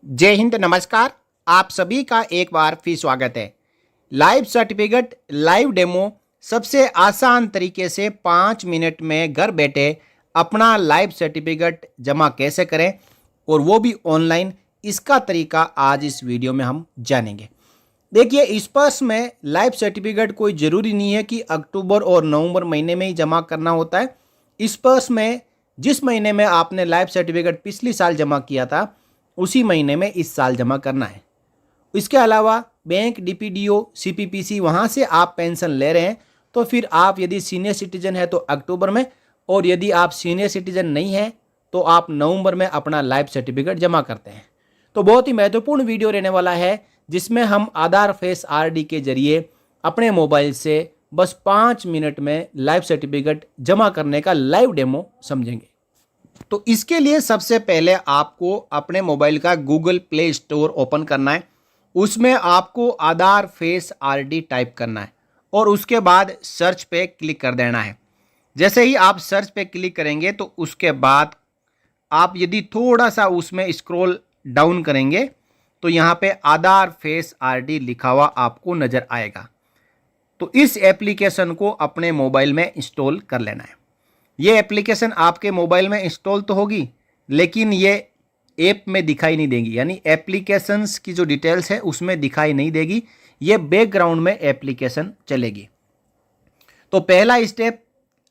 जय हिंद, नमस्कार। आप सभी का एक बार फिर स्वागत है। लाइव सर्टिफिकेट लाइव डेमो सबसे आसान तरीके से 5 मिनट में घर बैठे अपना लाइव सर्टिफिकेट जमा कैसे करें और वो भी ऑनलाइन, इसका तरीका आज इस वीडियो में हम जानेंगे। देखिए, इस पर्स में लाइव सर्टिफिकेट कोई ज़रूरी नहीं है कि अक्टूबर और नवंबर महीने में ही जमा करना होता है। इस पर्स में जिस महीने में आपने लाइव सर्टिफिकेट पिछली साल जमा किया था, उसी महीने में इस साल जमा करना है। इसके अलावा बैंक, डीपीडीओ, सीपीपीसी, वहाँ से आप पेंशन ले रहे हैं तो फिर आप यदि सीनियर सिटीजन है तो अक्टूबर में, और यदि आप सीनियर सिटीजन नहीं हैं तो आप नवंबर में अपना लाइफ सर्टिफिकेट जमा करते हैं। तो बहुत ही महत्वपूर्ण वीडियो रहने वाला है, जिसमें हम आधार फेस आरडी के जरिए अपने मोबाइल से बस 5 मिनट में लाइफ सर्टिफिकेट जमा करने का लाइव डेमो समझेंगे। तो इसके लिए सबसे पहले आपको अपने मोबाइल का गूगल प्ले स्टोर ओपन करना है। उसमें आपको आधार फेस आरडी टाइप करना है और उसके बाद सर्च पे क्लिक कर देना है। जैसे ही आप सर्च पे क्लिक करेंगे तो उसके बाद आप यदि थोड़ा सा उसमें स्क्रॉल डाउन करेंगे तो यहाँ पे आधार फेस आरडी लिखा हुआ आपको नज़र आएगा। तो इस एप्लीकेशन को अपने मोबाइल में इंस्टॉल कर लेना है। ये एप्लीकेशन आपके मोबाइल में इंस्टॉल तो होगी, लेकिन ये ऐप में दिखाई नहीं देगी, यानी एप्लीकेशंस की जो डिटेल्स है उसमें दिखाई नहीं देगी। ये बैकग्राउंड में एप्लीकेशन चलेगी। तो पहला स्टेप,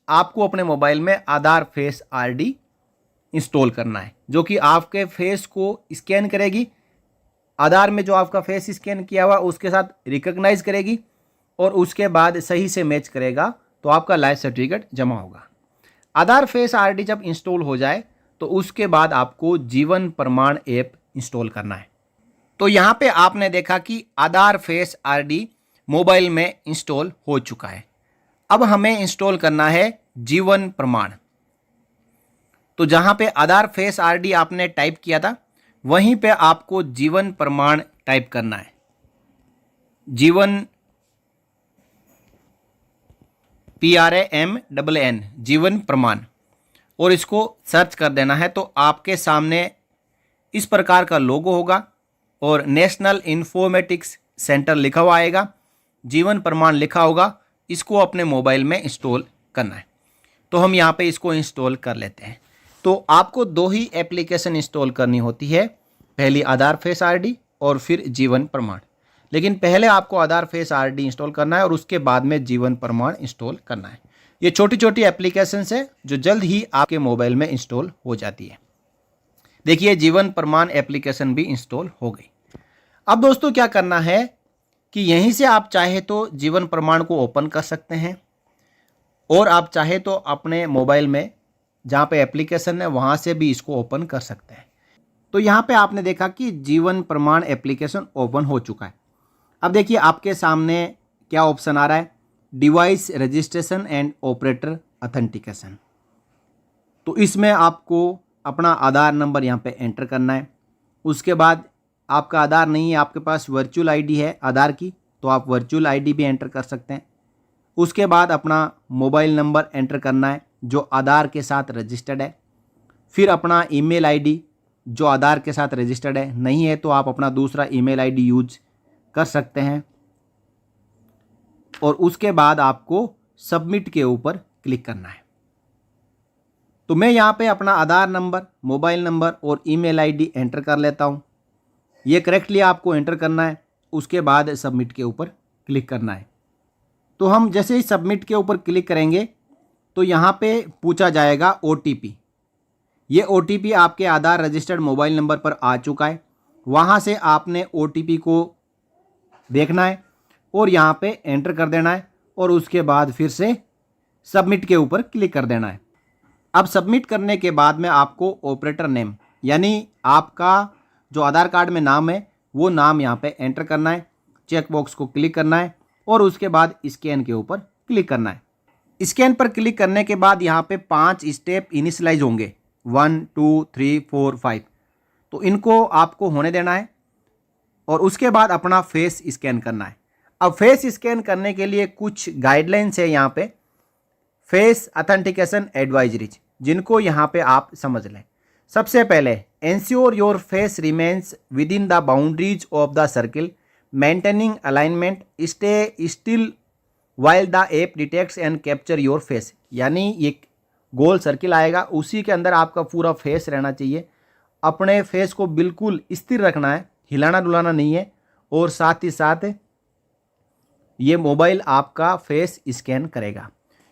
आपको अपने मोबाइल में आधार फेस आरडी इंस्टॉल करना है, जो कि आपके फेस को स्कैन करेगी। आधार में जो आपका फेस स्कैन किया हुआ उसके साथ रिकॉग्नाइज करेगी और उसके बाद सही से मैच करेगा तो आपका लाइफ सर्टिफिकेट जमा होगा। आधार फेस आरडी जब इंस्टॉल हो जाए तो उसके बाद आपको जीवन प्रमाण ऐप इंस्टॉल करना है। तो यहाँ पे आपने देखा कि आधार फेस आरडी मोबाइल में इंस्टॉल हो चुका है। अब हमें इंस्टॉल करना है जीवन प्रमाण। तो जहाँ पे आधार फेस आरडी आपने टाइप किया था, वहीं पे आपको जीवन प्रमाण टाइप करना है। जीवन PRAMAN, जीवन प्रमाण, और इसको सर्च कर देना है। तो आपके सामने इस प्रकार का लोगो होगा और नेशनल इन्फॉर्मेटिक्स सेंटर लिखा हुआ आएगा, जीवन प्रमाण लिखा होगा। इसको अपने मोबाइल में इंस्टॉल करना है। तो हम यहाँ पे इसको इंस्टॉल कर लेते हैं। तो आपको 2 ही एप्लीकेशन इंस्टॉल करनी होती है, पहली आधार फेस आरडी और फिर जीवन प्रमाण। लेकिन पहले आपको आधार फेस आरडी इंस्टॉल करना है और उसके बाद में जीवन प्रमाण इंस्टॉल करना है। ये छोटी छोटी एप्लीकेशंस है जो जल्द ही आपके मोबाइल में इंस्टॉल हो जाती है। देखिए, जीवन प्रमाण एप्लीकेशन भी इंस्टॉल हो गई। अब दोस्तों क्या करना है कि यहीं से आप चाहे तो जीवन प्रमाण को ओपन कर सकते हैं, और आप चाहे तो अपने मोबाइल में जहाँ पे एप्लीकेशन है वहाँ से भी इसको ओपन कर सकते हैं। तो यहाँ पे आपने देखा कि जीवन प्रमाण एप्लीकेशन ओपन हो चुका है। अब देखिए आपके सामने क्या ऑप्शन आ रहा है, device registration and operator authentication. तो इसमें आपको अपना आधार नंबर यहाँ पे एंटर करना है। उसके बाद आपका आधार नहीं है, आपके पास वर्चुअल आईडी है आधार की, तो आप वर्चुअल आईडी भी एंटर कर सकते हैं। उसके बाद अपना मोबाइल नंबर एंटर करना है जो आधार के साथ रजिस्टर्ड है। फिर अपना ईमेल आईडी जो आधार के साथ रजिस्टर्ड है, नहीं है तो आप अपना दूसरा ईमेल आईडी यूज कर सकते हैं। और उसके बाद आपको सबमिट के ऊपर क्लिक करना है। तो मैं यहाँ पे अपना आधार नंबर, मोबाइल नंबर और ईमेल आईडी एंटर कर लेता हूँ। ये करेक्टली आपको एंटर करना है। उसके बाद सबमिट के ऊपर क्लिक करना है। तो हम जैसे ही सबमिट के ऊपर क्लिक करेंगे तो यहाँ पे पूछा जाएगा OTP। ये OTP आपके आधार रजिस्टर्ड मोबाइल नंबर पर आ चुका है। वहाँ से आपने OTP को देखना है और यहाँ पे एंटर कर देना है और उसके बाद फिर से सबमिट के ऊपर क्लिक कर देना है। अब सबमिट करने के बाद में आपको ऑपरेटर नेम, यानी आपका जो आधार कार्ड में नाम है वो नाम यहाँ पे एंटर करना है। चेक बॉक्स को क्लिक करना है और उसके बाद स्कैन के ऊपर क्लिक करना है। स्कैन पर क्लिक करने के बाद यहाँ पे 5 स्टेप इनिशियलाइज होंगे, 1 2 3 4 5। तो इनको आपको होने देना है और उसके बाद अपना फेस स्कैन करना है। अब फेस स्कैन करने के लिए कुछ गाइडलाइंस है यहाँ पे, फेस ऑथेंटिकेशन एडवाइजरीज, जिनको यहाँ पे आप समझ लें। सबसे पहले ensure your face remains with in the boundaries of the circle, maintaining alignment, stay still while the app detects and capture your face. यानी ये गोल सर्किल आएगा, उसी के अंदर आपका पूरा फेस रहना चाहिए। अपने फेस को बिल्कुल स्थिर रखना है, हिलाना डुलाना नहीं है। और साथ ही साथ ये मोबाइल आपका फेस स्कैन करेगा।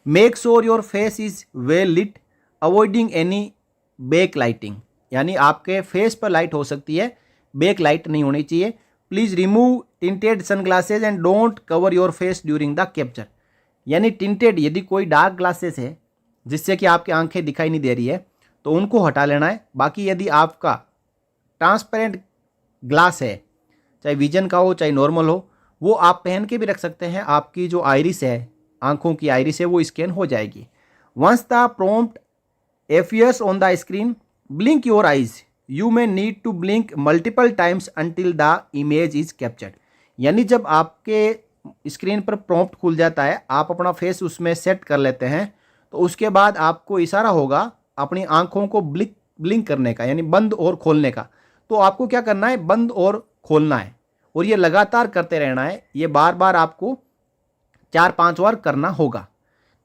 Make sure your face is well lit, avoiding any back lighting. यानी आपके फेस पर लाइट हो सकती है, बैक लाइट नहीं होनी चाहिए। Please remove tinted sunglasses and don't cover your face during the capture. यानी टिंटेड, यदि कोई डार्क ग्लासेस है जिससे कि आपकी आंखें दिखाई नहीं दे रही है तो उनको हटा लेना है। बाकी यदि आपका ट्रांसपेरेंट ग्लास है, चाहे विजन का हो चाहे नॉर्मल हो, वो आप पहन के भी रख सकते हैं। आपकी जो आइरिस है, आंखों की आइरिस है, वो स्कैन हो जाएगी। Once the prompt appears on the screen, blink your eyes. You may need to blink multiple times until the image is captured. यानी जब आपके स्क्रीन पर प्रॉम्प्ट खुल जाता है, आप अपना फेस उसमें सेट कर लेते हैं, तो उसके बाद आपको इशारा होगा अपनी आंखों को ब्लिंक करने का, यानी बंद और खोलने का। तो आपको क्या करना है, बंद और खोलना है, और ये लगातार करते रहना है। ये बार बार आपको 4-5 बार करना होगा।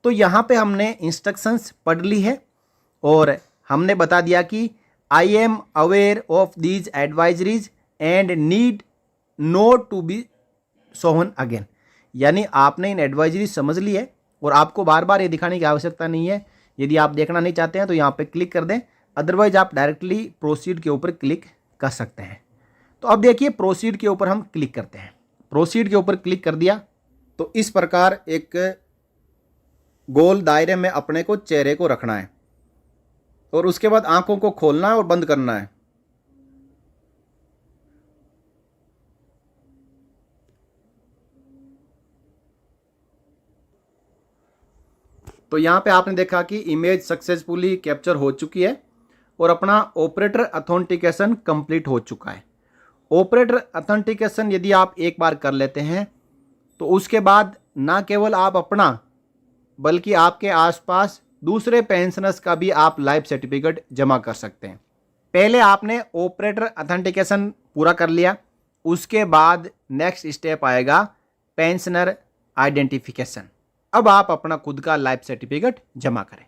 तो यहाँ पे हमने इंस्ट्रक्शंस पढ़ ली है और हमने बता दिया कि I am aware of these advisories and need not to be shown again. यानी आपने इन एडवाइजरी समझ ली है और आपको बार बार ये दिखाने की आवश्यकता नहीं है। यदि आप देखना नहीं चाहते हैं तो यहाँ पे क्लिक कर दें, अदरवाइज आप डायरेक्टली प्रोसीड के ऊपर क्लिक कर सकते हैं। तो अब देखिए प्रोसीड के ऊपर हम क्लिक करते हैं। प्रोसीड के ऊपर क्लिक कर दिया तो इस प्रकार एक गोल दायरे में अपने को चेहरे को रखना है और उसके बाद आंखों को खोलना है और बंद करना है। तो यहाँ पे आपने देखा कि इमेज सक्सेसफुली कैप्चर हो चुकी है और अपना ऑपरेटर अथेंटिकेशन कंप्लीट हो चुका है। ऑपरेटर अथेंटिकेशन यदि आप एक बार कर लेते हैं तो उसके बाद ना केवल आप अपना बल्कि आपके आसपास दूसरे पेंशनर्स का भी आप लाइफ सर्टिफिकेट जमा कर सकते हैं। पहले आपने ऑपरेटर अथेंटिकेशन पूरा कर लिया, उसके बाद नेक्स्ट स्टेप आएगा पेंशनर आइडेंटिफिकेशन। अब आप अपना खुद का लाइफ सर्टिफिकेट जमा करें।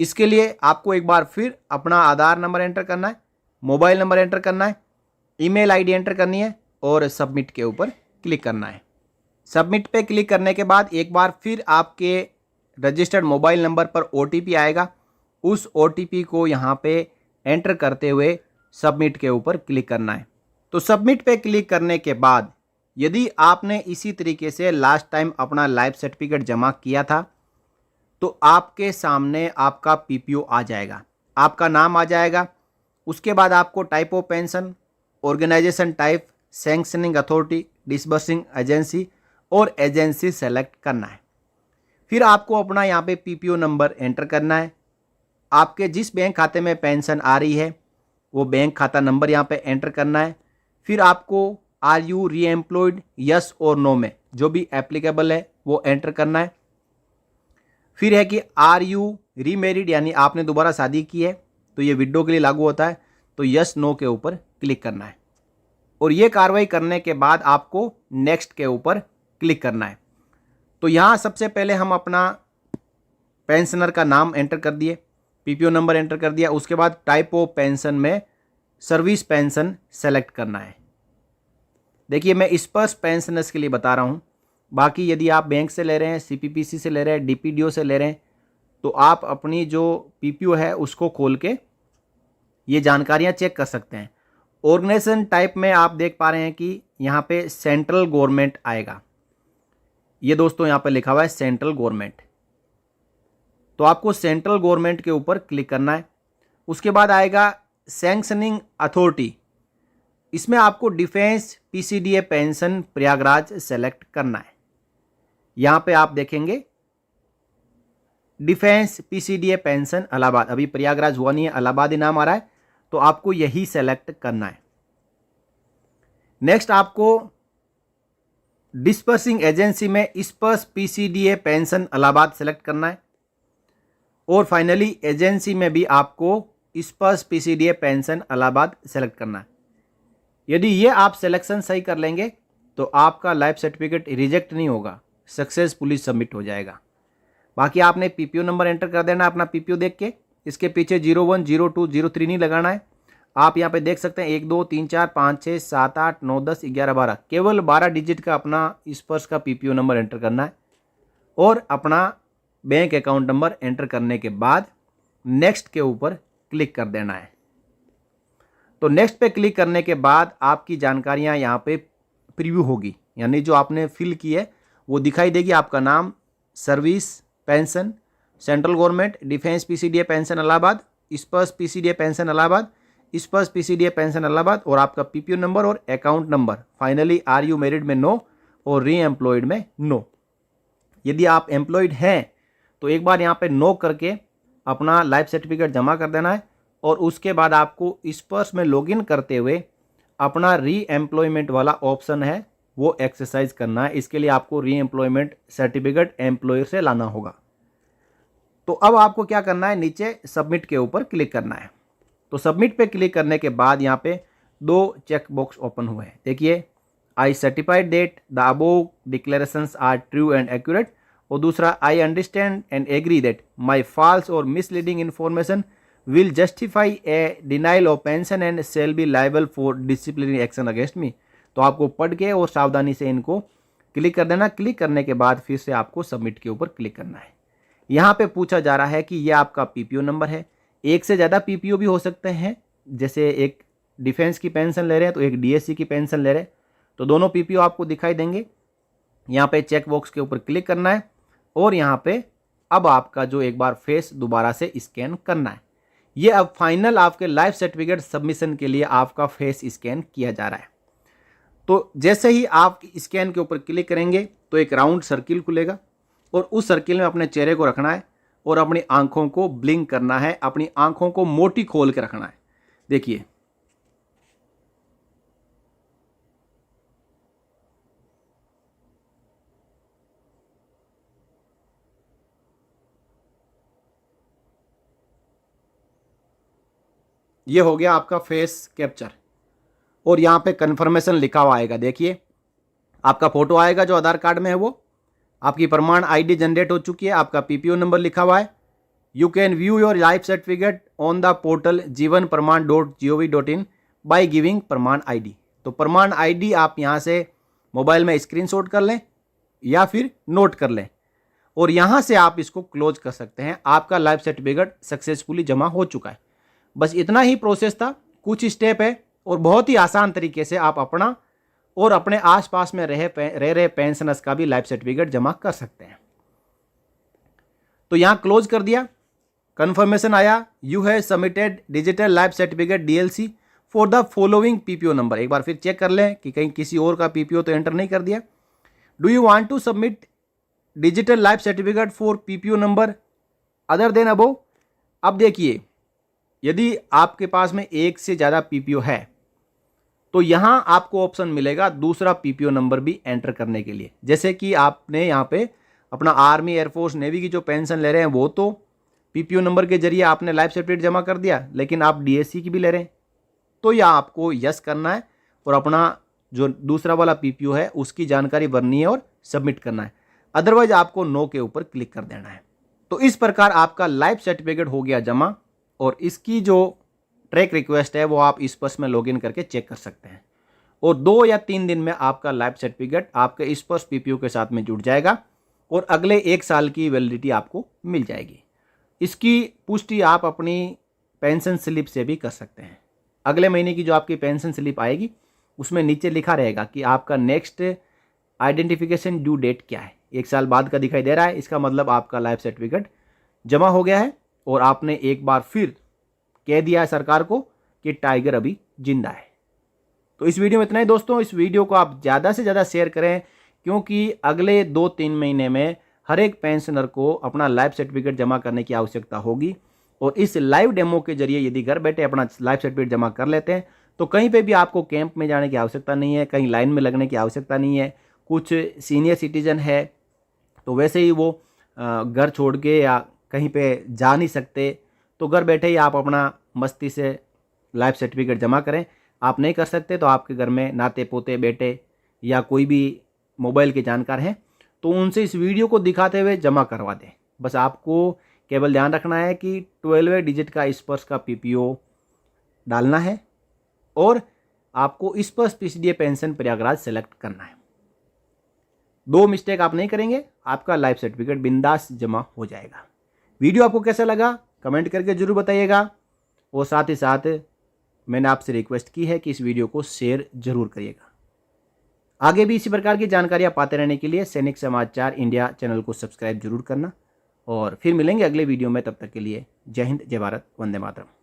इसके लिए आपको एक बार फिर अपना आधार नंबर एंटर करना है, मोबाइल नंबर एंटर करना है, ईमेल आईडी एंटर करनी है और सबमिट के ऊपर क्लिक करना है। सबमिट पे क्लिक करने के बाद एक बार फिर आपके रजिस्टर्ड मोबाइल नंबर पर OTP आएगा। उस OTP को यहाँ पे एंटर करते हुए सबमिट के ऊपर क्लिक करना है। तो सबमिट पे क्लिक करने के बाद यदि आपने इसी तरीके से लास्ट टाइम अपना लाइफ सर्टिफिकेट जमा किया था तो आपके सामने आपका PPO आ जाएगा, आपका नाम आ जाएगा। उसके बाद आपको type of pension, organisation type, sanctioning authority, disbursing agency और एजेंसी सेलेक्ट करना है। फिर आपको अपना यहाँ पे PPO नंबर एंटर करना है। आपके जिस बैंक खाते में पेंशन आ रही है वो बैंक खाता नंबर यहाँ पे एंटर करना है। फिर आपको आर यू री एम्प्लॉयड, यस और नो में जो भी एप्लीकेबल है वो एंटर करना है। फिर है कि आर यू री मैरिड, यानी आपने दोबारा शादी की है तो ये विडो के लिए लागू होता है, तो यस नो के ऊपर क्लिक करना है। और ये कार्रवाई करने के बाद आपको नेक्स्ट के ऊपर क्लिक करना है। तो यहाँ सबसे पहले हम अपना पेंशनर का नाम एंटर कर दिए, PPO नंबर एंटर कर दिया। उसके बाद टाइप ऑफ पेंशन में सर्विस पेंशन सेलेक्ट करना है। देखिए मैं स्पर्श पेंशनर्स के लिए बता रहा हूँ, बाकी यदि आप बैंक से ले रहे हैं, CPPC से ले रहे हैं, DPDO से ले रहे हैं तो आप अपनी जो PPO है उसको खोल के ये जानकारियाँ चेक कर सकते हैं। ऑर्गेनाइजेशन टाइप में आप देख पा रहे हैं कि यहाँ पे सेंट्रल गवर्नमेंट आएगा। ये दोस्तों यहाँ पे लिखा हुआ है सेंट्रल गवर्नमेंट, तो आपको सेंट्रल गवर्नमेंट के ऊपर क्लिक करना है। उसके बाद आएगा सैंक्शनिंग अथॉरिटी, इसमें आपको defence PCDA pension Prayagraj select करना है। यहाँ पे आप देखेंगे डिफेंस PCDA पेंशन इलाहाबाद, अभी प्रयागराज हुआ नहीं है, इलाहाबाद ही नाम आ रहा है, तो आपको यही सेलेक्ट करना है। नेक्स्ट आपको डिस्पर्सिंग एजेंसी में स्पर्श PCDA पेंशन इलाहाबाद सेलेक्ट करना है। और फाइनली एजेंसी में भी आपको स्पर्श PCDA पेंशन इलाहाबाद सेलेक्ट करना है। यदि ये आप सिलेक्शन सही कर लेंगे तो आपका लाइफ सर्टिफिकेट रिजेक्ट नहीं होगा, सक्सेसफुली सबमिट हो जाएगा। बाकी आपने PPO नंबर एंटर कर देना अपना PPO देख के, इसके पीछे 01, 02, 03 नहीं लगाना है। आप यहाँ पे देख सकते हैं 1, 2, 3, 4, 5, 6, 7, 8, 9, 10, 11, 12, केवल 12 डिजिट का अपना स्पर्श का PPO नंबर एंटर करना है और अपना बैंक अकाउंट नंबर एंटर करने के बाद नेक्स्ट के ऊपर क्लिक कर देना है। तो नेक्स्ट पे क्लिक करने के बाद आपकी जानकारियाँ यहाँ पे प्रीव्यू होगी, यानी जो आपने फिल की है वो दिखाई देगी। आपका नाम, service, pension, central government, defence PCDA pension Allahabad, स्पर्श PCDA पेंशन इलाहाबाद, स्पर्श PCDA पेंशन इलाहाबाद और आपका PPO नंबर और account number. Finally are you married में नो और री एम्प्लॉयड में नो। यदि आप एम्प्लॉयड हैं तो एक बार यहाँ पे नो करके अपना लाइफ सर्टिफिकेट जमा कर देना है और उसके बाद आपको स्पर्श में लॉगिन करते हुए अपना री एम्प्लॉयमेंट वाला ऑप्शन है वो एक्सरसाइज करना है। इसके लिए आपको री एम्प्लॉयमेंट सर्टिफिकेट एम्प्लॉयर से लाना होगा। तो अब आपको क्या करना है, नीचे सबमिट के ऊपर क्लिक करना है। तो सबमिट पे क्लिक करने के बाद यहाँ पे 2 चेक बॉक्स ओपन हुए हैं। देखिए, I certified that the above declarations are true and accurate, और दूसरा I understand and agree that my false और misleading information will justify a denial of pension and shall be liable for disciplinary action against me. तो आपको पढ़ के और सावधानी से इनको क्लिक कर देना। क्लिक करने के बाद फिर से आपको सबमिट के ऊपर क्लिक करना है। यहाँ पे पूछा जा रहा है कि ये आपका PPO नंबर है। एक से ज़्यादा PPO भी हो सकते हैं, जैसे एक डिफेंस की पेंशन ले रहे हैं तो एक DSC की पेंशन ले रहे हैं, तो दोनों PPO आपको दिखाई देंगे। यहाँ पे चेक बॉक्स के ऊपर क्लिक करना है और यहाँ पे अब आपका जो एक बार फेस दोबारा से स्कैन करना है। ये अब फाइनल आपके लाइफ सर्टिफिकेट सबमिशन के लिए आपका फेस स्कैन किया जा रहा है। तो जैसे ही आप स्कैन के ऊपर क्लिक करेंगे तो एक राउंड सर्किल खुलेगा और उस सर्किल में अपने चेहरे को रखना है और अपनी आंखों को ब्लिंक करना है, अपनी आंखों को मोटी खोल के रखना है। देखिए, ये हो गया आपका फेस कैप्चर और यहाँ पे कन्फर्मेशन लिखा हुआ आएगा। देखिए, आपका फोटो आएगा जो आधार कार्ड में है, वो आपकी प्रमाण ID जनरेट हो चुकी है, आपका PPO नंबर लिखा हुआ है। You can view your life certificate on the portal jivanpraman.gov.in by giving प्रमाण ID। तो प्रमाण ID आप यहाँ से मोबाइल में स्क्रीनशॉट कर लें या फिर नोट कर लें और यहाँ से आप इसको क्लोज कर सकते हैं। आपका लाइफ सर्टिफिकेट सक्सेसफुली जमा हो चुका है। बस इतना ही प्रोसेस था, कुछ स्टेप है और बहुत ही आसान तरीके से आप अपना और अपने आसपास में रह रहे पेंशनर्स का भी लाइफ सर्टिफिकेट जमा कर सकते हैं। तो यहाँ क्लोज कर दिया, कन्फर्मेशन आया, you have submitted digital life certificate DLC for the following PPO number. एक बार फिर चेक कर लें कि कहीं किसी और का PPO तो एंटर नहीं कर दिया। Do you want to submit digital life certificate for PPO number other than above. अब देखिए, यदि आपके पास में एक से ज़्यादा PPO है तो यहाँ आपको ऑप्शन मिलेगा दूसरा PPO नंबर भी एंटर करने के लिए। जैसे कि आपने यहाँ पे अपना आर्मी, एयरफोर्स, नेवी की जो पेंशन ले रहे हैं वो तो PPO नंबर के जरिए आपने लाइफ सर्टिफिकेट जमा कर दिया, लेकिन आप DSC की भी ले रहे हैं तो यह आपको यस करना है और अपना जो दूसरा वाला PPO है उसकी जानकारी भरनी है और सबमिट करना है। अदरवाइज आपको नो के ऊपर क्लिक कर देना है। तो इस प्रकार आपका लाइफ सर्टिफिकेट हो गया जमा और इसकी जो ट्रैक रिक्वेस्ट है वो आप स्पर्श में लॉगिन करके चेक कर सकते हैं और 2 या 3 दिन में आपका लाइफ सर्टिफिकेट आपके स्पर्श PPO के साथ में जुड़ जाएगा और अगले 1 साल की वैलिडिटी आपको मिल जाएगी। इसकी पुष्टि आप अपनी पेंशन स्लिप से भी कर सकते हैं। अगले महीने की जो आपकी पेंशन स्लिप आएगी उसमें नीचे लिखा रहेगा कि आपका नेक्स्ट आइडेंटिफिकेशन ड्यू डेट क्या है। 1 साल बाद का दिखाई दे रहा है, इसका मतलब आपका लाइफ सर्टिफिकेट जमा हो गया है और आपने एक बार फिर कह दिया है सरकार को कि टाइगर अभी जिंदा है। तो इस वीडियो में इतना ही दोस्तों। इस वीडियो को आप ज़्यादा से ज़्यादा शेयर करें क्योंकि अगले 2-3 महीने में हर एक पेंशनर को अपना लाइफ सर्टिफिकेट जमा करने की आवश्यकता होगी और इस लाइव डेमो के जरिए यदि घर बैठे अपना लाइफ सर्टिफिकेट जमा कर लेते हैं तो कहीं पे भी आपको कैंप में जाने की आवश्यकता नहीं है, कहीं लाइन में लगने की आवश्यकता नहीं है। कुछ सीनियर सिटीजन है तो वैसे ही वो घर छोड़ के या कहीं पे जा नहीं सकते, तो घर बैठे ही आप अपना मस्ती से लाइफ सर्टिफिकेट जमा करें। आप नहीं कर सकते तो आपके घर में नाते पोते बेटे या कोई भी मोबाइल के जानकार हैं तो उनसे इस वीडियो को दिखाते हुए जमा करवा दें। बस आपको केवल ध्यान रखना है कि 12वें डिजिट का स्पर्श का पीपीओ डालना है और आपको स्पर्श पीसीडीए पेंशन प्रयागराज सेलेक्ट करना है। 2 मिस्टेक आप नहीं करेंगे, आपका लाइफ सर्टिफिकेट बिंदास जमा हो जाएगा। वीडियो आपको कैसा लगा कमेंट करके जरूर बताइएगा और साथ ही साथ मैंने आपसे रिक्वेस्ट की है कि इस वीडियो को शेयर जरूर करिएगा। आगे भी इसी प्रकार की जानकारियां पाते रहने के लिए सैनिक समाचार इंडिया चैनल को सब्सक्राइब जरूर करना और फिर मिलेंगे अगले वीडियो में। तब तक के लिए जय हिंद, जय भारत, वंदे मातरम।